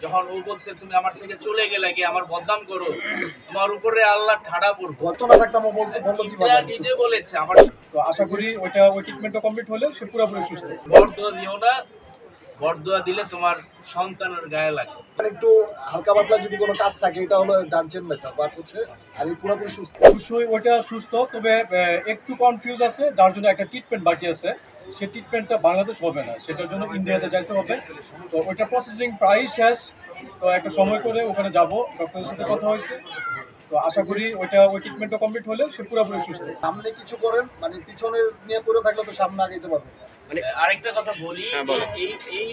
যখন ও বলছে তুমি আমার থেকে চলে গেলে কি আমার বদনাম করো, তোমার উপরে আল্লাহ ঠাড়া পড়বে। ঘটনা থাকতাম বলতে বললো ইকরা নিজে বলেছে আমার। তো আশা করি ওই ট্রিটমেন্টটা কমপ্লিট হলে সে পুরোপুরি সুস্থ। বরদোয়া দিও না, বরদোয়া দিলে তোমার সন্তানের গায়ে লাগে। মানে একটু হালকা পাতলা যদি কোনো কাজ থাকে এটা হলো ডার্জেন মেথড, বাট হচ্ছে আমি পুরোপুরি সুস্থ। অবশ্যই ওইটা সুস্থ, তবে একটু কনফিউজ আছে, যার জন্য একটা ট্রিটমেন্ট বাকি আছে। সেই ট্রিটমেন্টটা বাংলাদেশ হবে না, সেটার জন্য ইন্ডিয়াতে যাইতে হবে। তো ওইটা প্রসেসিং প্রায় শেষ, তো একটা সময় করে ওখানে যাব, ডক্টরের সাথে কথা হয়েছে। তো আশা করি ওই ট্রিটমেন্টটা কমপ্লিট হলে সে পুরোপুরি সুস্থ। সামনে কিছু করেন, মানে পিছনে নিয়ে পড়ে থাকলে তো সামনে আগাইতে পারবে। মানে আরেকটা কথা বলি, এই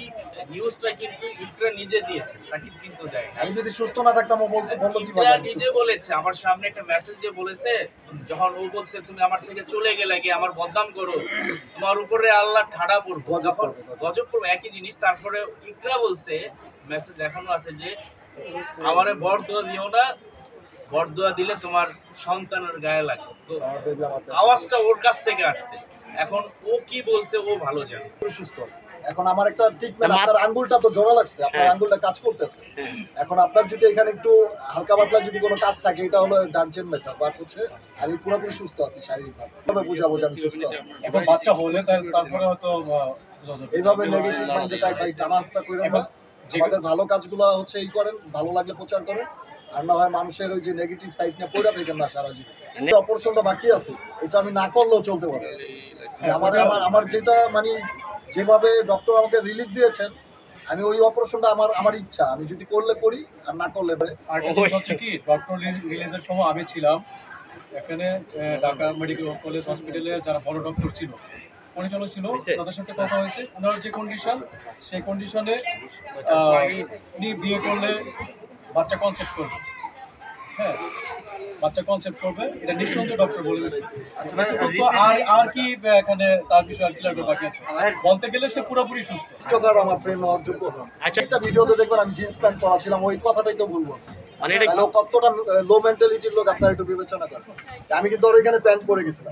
নিউজটা কিন্তু ইকরা নিজে দিয়েছে, সাকিব কিন্তু দেয়। আমি যদি সুস্থ না থাকতাম বললো ইকরা নিজে বলেছে আমার সামনে একটা মেসেজ যে বলেছে, যখন ও বলছে তুমি আমার থেকে চলে গেলে কি আমার বদনাম করো, তোমার উপরে আল্লাহ ঠাড়া পড়বে, যখন গজব পড়বে, একই জিনিস। তারপরে ইকরা বলছে, মেসেজ এখনো আছে যে আমারে বরদোয়া দিও না, বরদোয়া দিলে তোমার সন্তানের গায়ে লাগে। তো আওয়াজটা ওর কাছ থেকে আসছে। এখন ও কি বলছে ও ভালো জানে। সুস্থ আছে এখন। আমার একটা ট্রিটমেন্ট, আপনার আঙ্গুলটা তো জোড়া লাগছে, আপনার আঙ্গুলটা কাজ করতেছে এখন। আপনার যদি এখানে একটু হালকা পাতলা যদি কোনো কাজ থাকে এটা হলো ডার্জেন মেথড, বাট হচ্ছে আমি পুরোপুরি সুস্থ আছি শারীরিকভাবে। বুঝাবো যে আমি সুস্থ আছি। এখন বাচ্চা হলে তারপরে হয়তো এইভাবে নেগেটিভ মাইন্ডে ভাই টানা আস্থা করেন না। আমাদের ভালো কাজগুলো হচ্ছে এই করেন, ভালো লাগলে প্রচার করেন, আর না হয় মানুষের ওই যে নেগেটিভ সাইড নিয়ে পড়ে থাকেন না সারা জীবন। অপারেশনটা বাকি আছে, এটা আমি না করলেও চলতে পারে। আমার যেটা মানে যেভাবে ডক্টর আমাকে রিলিজ দিয়েছেন, আমি ওই অপারেশনটা আমার ইচ্ছা, আমি যদি করলে করি আর না করলে আর হচ্ছে কি, ডক্টর রিলিজের সময় আমি ছিলাম এখানে, ঢাকা মেডিকেল কলেজ হসপিটালে যারা বড় ডক্টর ছিল, পরিচালক ছিল, তাদের সাথে কথা হয়েছে। ওনার যে কন্ডিশন, সেই কন্ডিশনে উনি বিয়ে করলে বাচ্চা কনসেপ্ট করবে। হ্যাঁ, বাচ্চা কনসেপ্ট করবে, এটা নিঃসন্দেহে ডক্টর বলে দিয়েছে। আর কি এখানে তার বিষয়ে আর ক্লিয়ার করে বাকি আছে? বলতে গেলে সে পুরোপুরি সুস্থ। আমার ফ্রেন্ড হওয়ার যোগ্য না। একটা ভিডিওতে দেখবেন আমি জিন্স প্যান্ট পরা ছিলাম, ওই কথাটাই তো ভুল বলছি। কতটা লো মেন্টালিটির লোক আপনারা একটু বিবেচনা করেন। আমি কিন্তু ওর এখানে প্যান্ট পরে গেছিলাম।